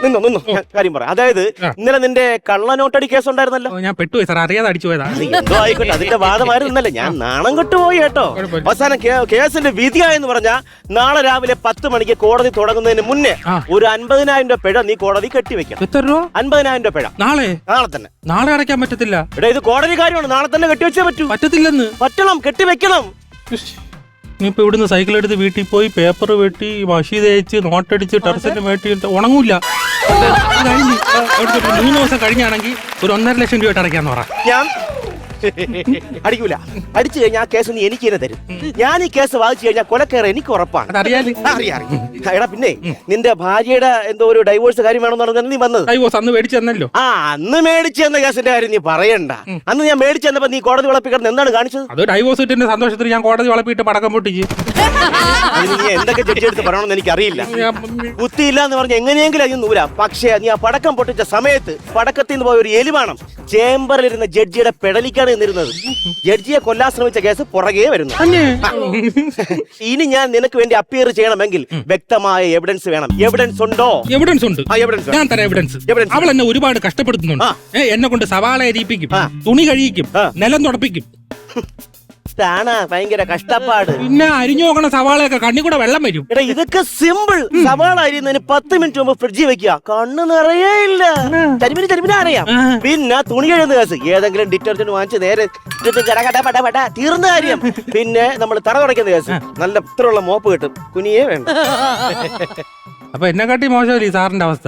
നിന്നോ ഞാൻ കാര്യം പറയാം. അതായത് ഇന്നലെ നിന്റെ കള്ളനോട്ടടി കേസ് ഉണ്ടായിരുന്നല്ലോ. ഞാൻ പെട്ടുപോയി സാർ, അറിയാതെ അടിച്ചു പോയതാ. എന്തോ ആയിക്കോട്ടെ, അതിന്റെ വാദമായിരുന്നു ഇന്നലെ. ഞാൻ നാണം കെട്ടുപോയി കേട്ടോ. അവസാനം കേസിന്റെ വിധിയായെന്ന് പറഞ്ഞാൽ നാളെ രാവിലെ 10 മണിക്ക് കോടതി തുടങ്ങുന്നതിന് മുന്നേ ഒരു 50,000 രൂപ പിഴ നീ കോടതി കെട്ടിവെക്കണം. എത്ര രൂപ? 50,000 രൂപ പിഴ. നാളെ തന്നെ. നാളെ അടയ്ക്കാൻ പറ്റത്തില്ല. ഇവിടെ ഇത് കോടതി കാര്യമാണ്, നാളെ തന്നെ കെട്ടിവെച്ചേ പറ്റൂ. പറ്റത്തില്ലെന്ന്. പറ്റണം, കെട്ടിവെക്കണം. ഇനിയിപ്പോ ഇവിടുന്ന് സൈക്കിൾ എടുത്ത് വീട്ടിൽ പോയി പേപ്പർ വെട്ടി മഷി തേച്ച് നോട്ടടിച്ച് ടെറസിന്റെ വേട്ടി ഉണങ്ങൂല. 3 ദിവസം കഴിഞ്ഞാണെങ്കിൽ ഒരു 1.5 ലക്ഷം രൂപ അടയ്ക്കാന്ന് പറ. ഞാൻ അടിക്കൂല. അടിച്ചു കഴിഞ്ഞാൽ ആ കേസ് നീ എനിക്ക് തന്നെ തരും. ഞാൻ ഈ കേസ് വാദിച്ചു കഴിഞ്ഞാൽ കൊലക്കേറെ എനിക്ക് ഉറപ്പാണ്. അറിയാം. എടാ പിന്നെ നിന്റെ ഭാര്യയുടെ എന്തോ ഒരു ഡൈവോഴ്സ് കാര്യം വേണമെന്നാണ് നീ വന്നത്. ഡൈവോഴ്സ് അന്ന് മേടിച്ചു തന്നല്ലോ. അന്ന് മേടിച്ചു തന്ന കേസിന്റെ കാര്യം നീ പറയണ്ട. അന്ന് ഞാൻ മേടിച്ചു തന്നപ്പോ നീ കോടതി വിളപ്പിക്കണം എന്താണ് കാണിച്ചത്? അത് ഡൈവോഴ്സ് കിട്ടിന്റെ സന്തോഷത്തിൽ ഞാൻ കോടതി വിളപ്പിട്ട് പടക്കം പൊട്ടിച്ച്. നീ എന്തൊക്കെ ജഡ്ജി എടുത്ത് പറയണമെന്ന് എനിക്ക് അറിയില്ല. കുത്തിയില്ല എന്ന് പറഞ്ഞ് എങ്ങനെയെങ്കിലും അതിന് നൂരാം. പക്ഷേ നീ ആ പടക്കം പൊട്ടിച്ച സമയത്ത് പടക്കത്തിൽ നിന്ന് പോയ ഒരു എലിവാണം ചേംബറിലിരുന്ന ജഡ്ജിയുടെ പെടലിക്കാണ് നിന്നിരുന്നത്. ജഡ്ജിയെ കൊല്ലാൻ ശ്രമിച്ച കേസ് പുറകെ വരുന്നു. ഇനി ഞാൻ നിനക്ക് വേണ്ടി അപ്പിയർ ചെയ്യണമെങ്കിൽ വ്യക്തമായ എവിഡൻസ് വേണം. എവിഡൻസ് ഉണ്ടോ? എവിഡൻസ് ഉണ്ട്. ഞാൻ തരാം എവിഡൻസ്. അവൾ എന്നെ ഒരുപാട് കഷ്ടപ്പെടുത്തുന്നുണ്ട്. എന്നെ കൊണ്ട് സവാള അരിപ്പിക്കും, തുണി കഴിക്കും, നിലം തുടപ്പിക്കും. ഭയങ്കര കഷ്ടപ്പാട്. പിന്നെ അരിഞ്ഞു നോക്കണ സവാളയൊക്കെ കണ്ണി കൂടെ വെള്ളം വരും. എടാ ഇതൊക്കെ സിമ്പിൾ. സവാള അരിയുന്നതിന് 10 മിനിറ്റ് മുമ്പ് ഫ്രിഡ്ജിൽ വെക്കുക, കണ്ണ് നിറയേയില്ല. കരിമിന് അറിയാം. പിന്നെ തുണി കഴുകുന്ന കേസ് ഏതെങ്കിലും ഡിറ്റർജന്റ് വാങ്ങിച്ച് നേരെ തീർന്ന കാര്യം. പിന്നെ നമ്മൾ തറ തുടയ്ക്കുന്ന കേസ് നല്ല ഇത്രയുള്ള മോപ്പ് കിട്ടും, കുനിയേ വേണ്ട. അപ്പൊ എന്നെ കാട്ടി മോശമല്ലേ സാറിന്റെ അവസ്ഥ?